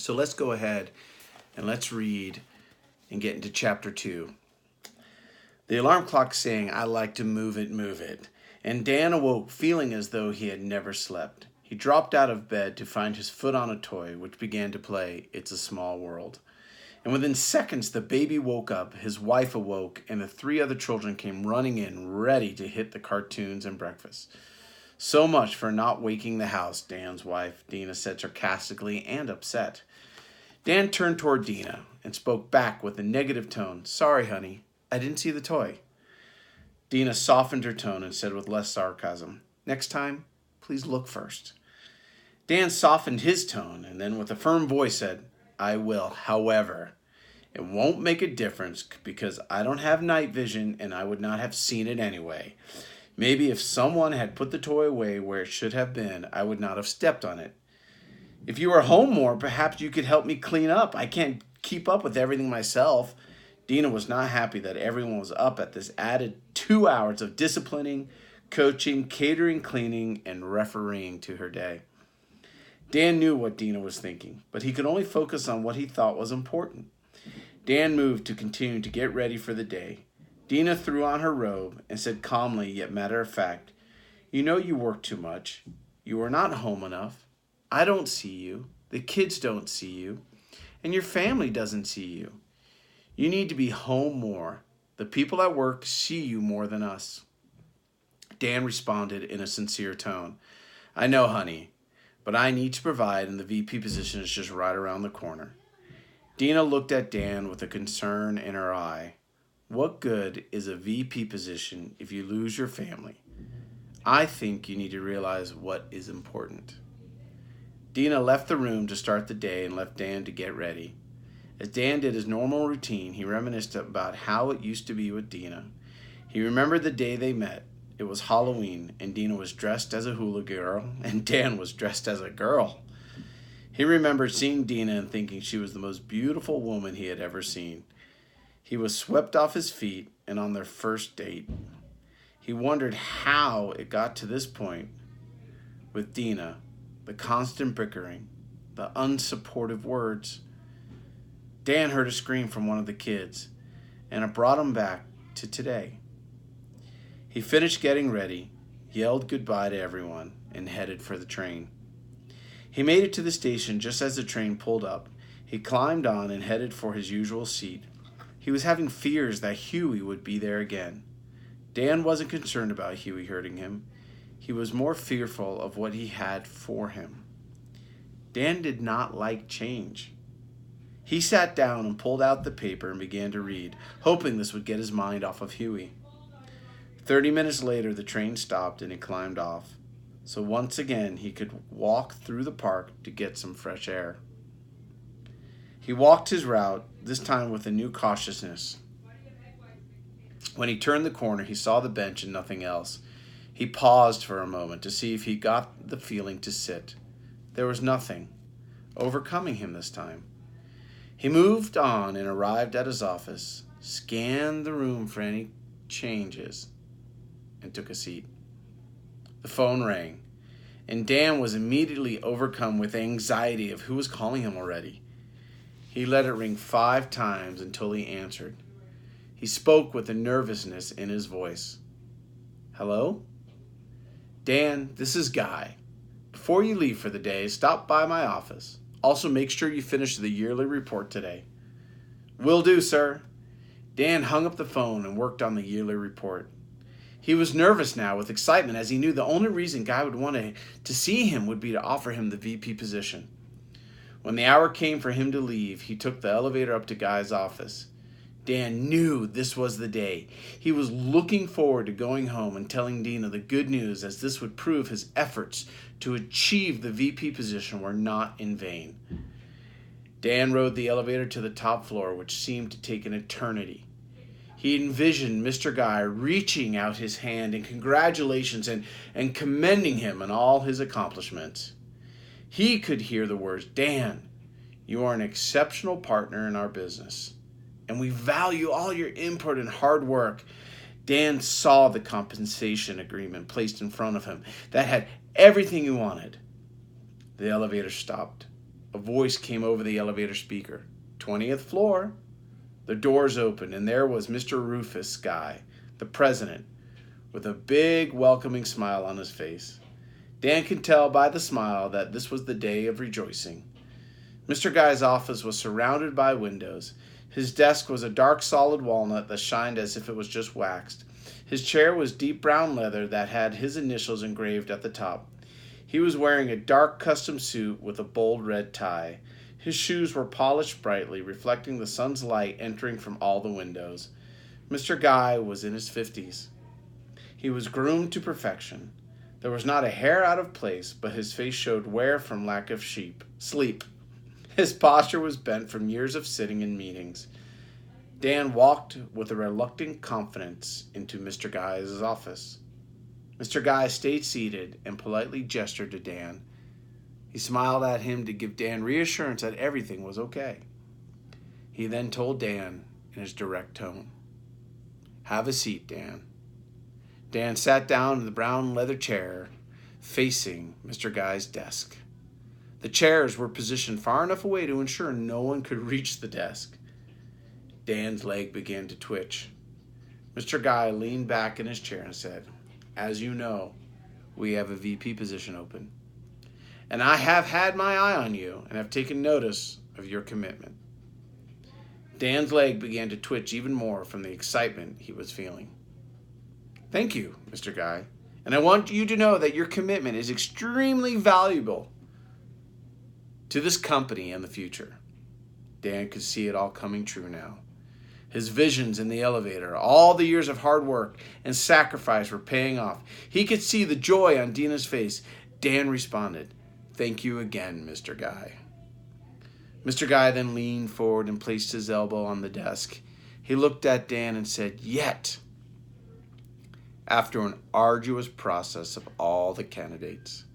So let's go ahead and let's read and get into chapter 2. The alarm clock sang, "I like to move it, move it." And Dan awoke feeling as though he had never slept. He dropped out of bed to find his foot on a toy, which began to play "It's a Small World." And within seconds, the baby woke up, his wife awoke, and the 3 other children came running in, ready to hit the cartoons and breakfast. "So much for not waking the house," Dan's wife, Dina, said sarcastically and upset. Dan turned toward Dina and spoke back with a negative tone. "Sorry, honey, I didn't see the toy." Dina softened her tone and said with less sarcasm, "Next time, please look first." Dan softened his tone and then with a firm voice said, "I will. However, it won't make a difference because I don't have night vision and I would not have seen it anyway. Maybe if someone had put the toy away where it should have been, I would not have stepped on it. If you were home more, perhaps you could help me clean up. I can't keep up with everything myself." Dina was not happy that everyone was up at this added 2 hours of disciplining, coaching, catering, cleaning, and refereeing to her day. Dan knew what Dina was thinking, but he could only focus on what he thought was important. Dan moved to continue to get ready for the day. Dina threw on her robe and said calmly yet matter of fact, "You know you work too much. You are not home enough. I don't see you. The kids don't see you. And your family doesn't see you. You need to be home more. The people at work see you more than us." Dan responded in a sincere tone, "I know, honey, but I need to provide and the VP position is just right around the corner." Dina looked at Dan with a concern in her eye. "What good is a VP position if you lose your family? I think you need to realize what is important." Dina left the room to start the day and left Dan to get ready. As Dan did his normal routine, he reminisced about how it used to be with Dina. He remembered the day they met. It was Halloween, and Dina was dressed as a hula girl, and Dan was dressed as a girl. He remembered seeing Dina and thinking she was the most beautiful woman he had ever seen. He was swept off his feet and on their first date. He wondered how it got to this point with Dina, the constant bickering, the unsupportive words. Dan heard a scream from one of the kids, and it brought him back to today. He finished getting ready, yelled goodbye to everyone, and headed for the train. He made it to the station just as the train pulled up. He climbed on and headed for his usual seat. He was having fears that Huey would be there again. Dan wasn't concerned about Huey hurting him. He was more fearful of what he had for him. Dan did not like change. He sat down and pulled out the paper and began to read, hoping this would get his mind off of Huey. 30 minutes later, the train stopped and he climbed off. So once again, he could walk through the park to get some fresh air. He walked his route, this time with a new cautiousness. When he turned the corner, he saw the bench and nothing else. He paused for a moment to see if he got the feeling to sit. There was nothing overcoming him this time. He moved on and arrived at his office, scanned the room for any changes, and took a seat. The phone rang, and Dan was immediately overcome with anxiety of who was calling him already. He let it ring 5 times until he answered. He spoke with a nervousness in his voice. "Hello? Dan, this is Guy. Before you leave for the day, stop by my office. Also, make sure you finish the yearly report today." "Will do, sir." Dan hung up the phone and worked on the yearly report. He was nervous now with excitement as he knew the only reason Guy would want to see him would be to offer him the VP position. When the hour came for him to leave, he took the elevator up to Guy's office. Dan knew this was the day. He was looking forward to going home and telling Dina the good news, as this would prove his efforts to achieve the VP position were not in vain. Dan rode the elevator to the top floor, which seemed to take an eternity. He envisioned Mr. Guy reaching out his hand in congratulations and commending him on all his accomplishments. He could hear the words, "Dan, you are an exceptional partner in our business, and we value all your input and hard work." Dan saw the compensation agreement placed in front of him that had everything he wanted. The elevator stopped. a voice came over the elevator speaker. 20th floor. The doors opened, and there was Mr. Rufus Guy, the president, with a big welcoming smile on his face. Dan could tell by the smile that this was the day of rejoicing. Mr. Guy's office was surrounded by windows. His desk was a dark solid walnut that shined as if it was just waxed. His chair was deep brown leather that had his initials engraved at the top. He was wearing a dark custom suit with a bold red tie. His shoes were polished brightly, reflecting the sun's light entering from all the windows. Mr. Guy was in his 50s. He was groomed to perfection. There was not a hair out of place, but his face showed wear from lack of sleep. His posture was bent from years of sitting in meetings. Dan walked with a reluctant confidence into Mr. Guy's office. Mr. Guy stayed seated and politely gestured to Dan. He smiled at him to give Dan reassurance that everything was okay. He then told Dan in his direct tone, "Have a seat, Dan." Dan sat down in the brown leather chair facing Mr. Guy's desk. The chairs were positioned far enough away to ensure no one could reach the desk. Dan's leg began to twitch. Mr. Guy leaned back in his chair and said, "As you know, we have a VP position open. And I have had my eye on you and have taken notice of your commitment." Dan's leg began to twitch even more from the excitement he was feeling. "Thank you, Mr. Guy. And I want you to know that your commitment is extremely valuable to this company and the future." Dan could see it all coming true now. His visions in the elevator, all the years of hard work and sacrifice were paying off. He could see the joy on Dina's face. Dan responded, "Thank you again, Mr. Guy." Mr. Guy then leaned forward and placed his elbow on the desk. He looked at Dan and said, "Yet, after an arduous process of all the candidates,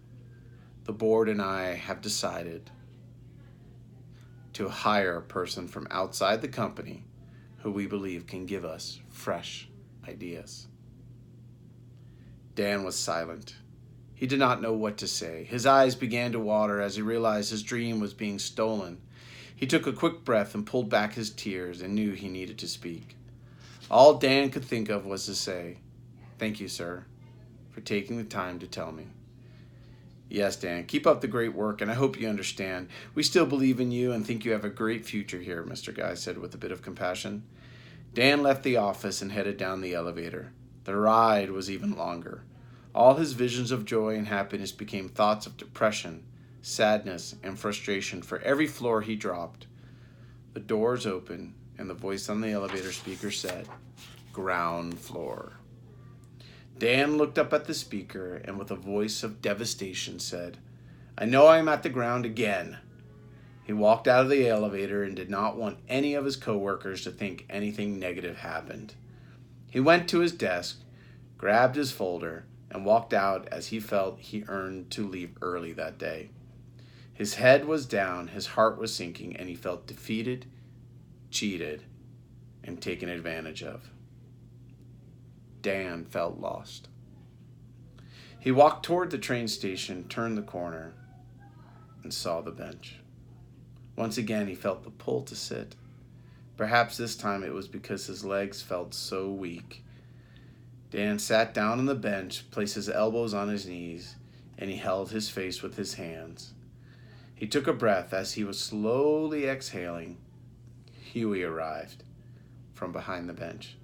the board and I have decided to hire a person from outside the company who we believe can give us fresh ideas." Dan was silent. He did not know what to say. His eyes began to water as he realized his dream was being stolen. He took a quick breath and pulled back his tears and knew he needed to speak. All Dan could think of was to say, "Thank you, sir, for taking the time to tell me." "Yes, Dan, keep up the great work, and I hope you understand. We still believe in you and think you have a great future here," Mr. Guy said with a bit of compassion. Dan left the office and headed down the elevator. The ride was even longer. All his visions of joy and happiness became thoughts of depression, sadness, and frustration for every floor he dropped. The doors opened, and the voice on the elevator speaker said, "Ground floor." Dan looked up at the speaker and with a voice of devastation said, "I know I'm at the ground again." He walked out of the elevator and did not want any of his coworkers to think anything negative happened. He went to his desk, grabbed his folder, and walked out as he felt he earned to leave early that day. His head was down, his heart was sinking, and he felt defeated, cheated, and taken advantage of. Dan felt lost. He walked toward the train station, turned the corner, and saw the bench. Once again, he felt the pull to sit. Perhaps this time it was because his legs felt so weak. Dan sat down on the bench, placed his elbows on his knees, and he held his face with his hands. He took a breath as he was slowly exhaling. Huey arrived from behind the bench.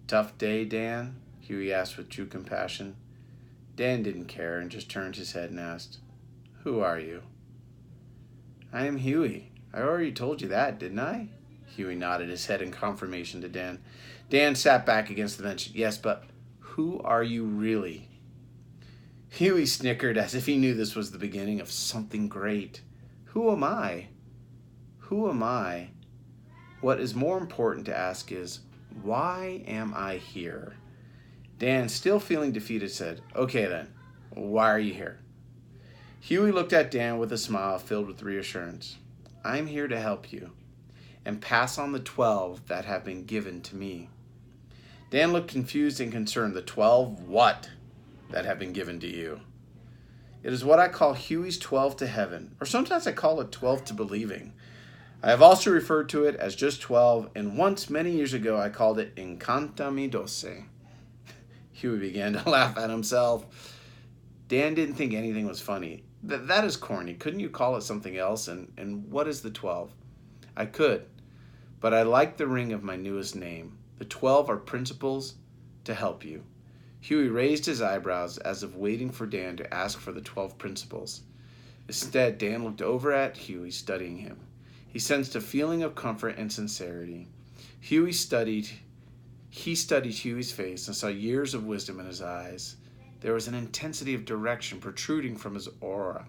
"Tough day, Dan?" Huey asked with true compassion. Dan didn't care and just turned his head and asked, "Who are you?" "I am Huey. I already told you that, didn't I?" Huey nodded his head in confirmation to Dan. Dan sat back against the bench. "Yes, but who are you really?" Huey snickered as if he knew this was the beginning of something great. "Who am I? Who am I? What is more important to ask is, why am I here?" Dan, still feeling defeated, said, "Okay then, why are you here?" Huey looked at Dan with a smile filled with reassurance. "I'm here to help you and pass on the 12 that have been given to me." Dan looked confused and concerned. "The 12 what that have been given to you?" It is what I call Huey's 12 to heaven, or sometimes I call it 12 to believing. I have also referred to it as just 12, and once many years ago I called it Encanta mi doce. Huey began to laugh at himself. Dan didn't think anything was funny. That is corny. Couldn't you call it something else? And what is the 12? I could, but I like the ring of my newest name. The 12 are principles to help you. Huey raised his eyebrows as if waiting for Dan to ask for the 12 principles. Instead, Dan looked over at Huey, studying him. He sensed a feeling of comfort and sincerity. He studied Huey's face and saw years of wisdom in his eyes. There was an intensity of direction protruding from his aura.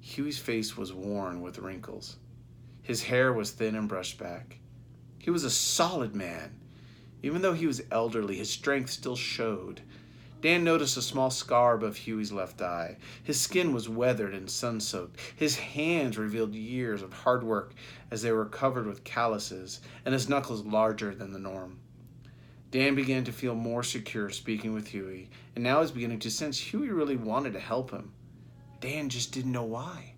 Huey's face was worn with wrinkles. His hair was thin and brushed back. He was a solid man. Even though he was elderly, his strength still showed. Dan noticed a small scar above Huey's left eye. His skin was weathered and sun-soaked. His hands revealed years of hard work as they were covered with calluses, and his knuckles larger than the norm. Dan began to feel more secure speaking with Huey, and now was beginning to sense Huey really wanted to help him. Dan just didn't know why.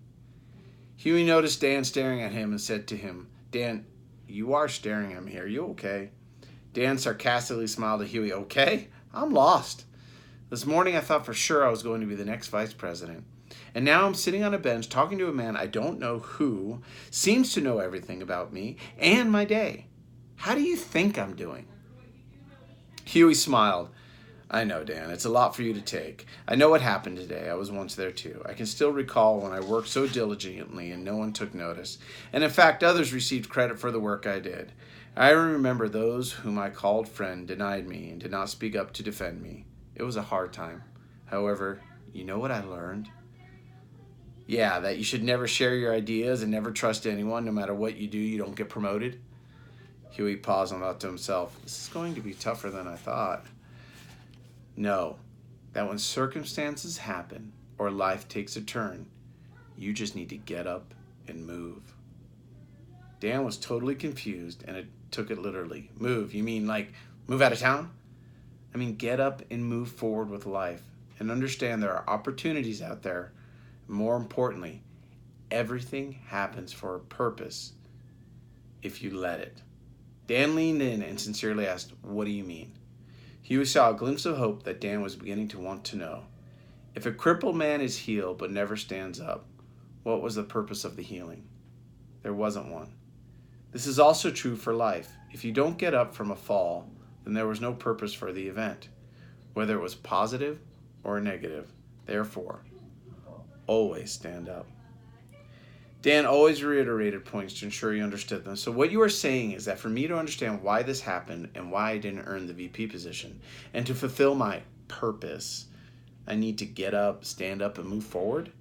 Huey noticed Dan staring at him and said to him, "Dan, you are staring at me. Are you okay?" Dan sarcastically smiled at Huey. "Okay? I'm lost. This morning I thought for sure I was going to be the next vice president. And now I'm sitting on a bench talking to a man I don't know who seems to know everything about me and my day. How do you think I'm doing?" Huey smiled. "I know, Dan. It's a lot for you to take. I know what happened today. I was once there too. I can still recall when I worked so diligently and no one took notice. And in fact, others received credit for the work I did. I remember those whom I called friend denied me and did not speak up to defend me. It was a hard time. However, you know what I learned? Yeah, that you should never share your ideas and never trust anyone. No matter what you do, you don't get promoted." Huey paused and thought to himself, "This is going to be tougher than I thought." "No, that when circumstances happen or life takes a turn, you just need to get up and move." Dan was totally confused and it took it literally. "Move? You mean like move out of town?" "I mean, get up and move forward with life and understand there are opportunities out there. More importantly, everything happens for a purpose if you let it." Dan leaned in and sincerely asked, "What do you mean?" Huey saw a glimpse of hope that Dan was beginning to want to know. If a crippled man is healed but never stands up, what was the purpose of the healing? There wasn't one. This is also true for life. If you don't get up from a fall, then there was no purpose for the event, whether it was positive or negative. Therefore, always stand up. Dan always reiterated points to ensure he understood them. So what you are saying is that for me to understand why this happened and why I didn't earn the VP position, and to fulfill my purpose, I need to get up, stand up, and move forward?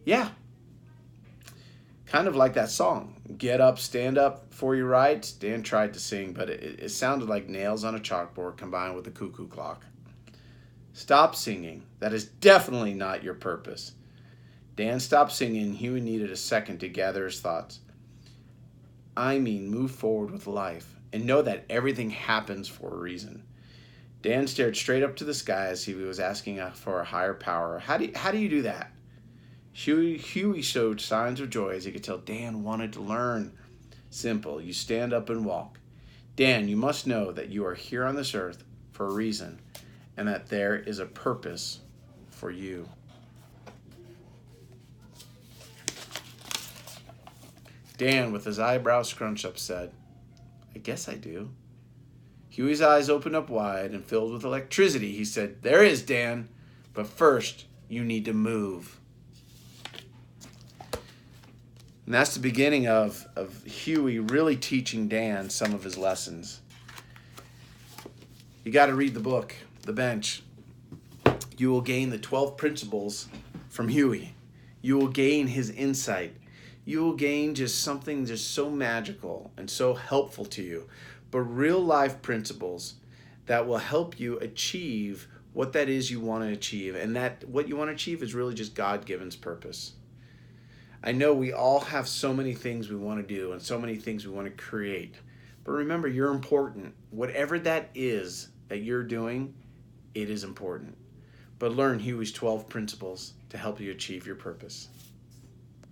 Yeah. Kind of like that song, "Get Up, Stand Up for Your Rights." Dan tried to sing, but it sounded like nails on a chalkboard combined with a cuckoo clock. Stop singing. That is definitely not your purpose. Dan stopped singing and Huey needed a second to gather his thoughts. "I mean, move forward with life and know that everything happens for a reason." Dan stared straight up to the sky as if he was asking for a higher power. How do you do that?" Huey showed signs of joy as he could tell Dan wanted to learn. "Simple. You stand up and walk. Dan, you must know that you are here on this earth for a reason and that there is a purpose for you." Dan, with his eyebrows scrunched up, said, "I guess I do." Huey's eyes opened up wide and filled with electricity. He said, "There is, Dan, but first you need to move." And that's the beginning of Huey really teaching Dan some of his lessons. You got to read the book, The Bench. You will gain the 12 principles from Huey. You will gain his insight. You will gain just something just so magical and so helpful to you, but real life principles that will help you achieve what that is you want to achieve. And that what you want to achieve is really just God-given purpose. I know we all have so many things we want to do and so many things we want to create. But remember, you're important. Whatever that is that you're doing, it is important. But learn Huey's 12 principles to help you achieve your purpose.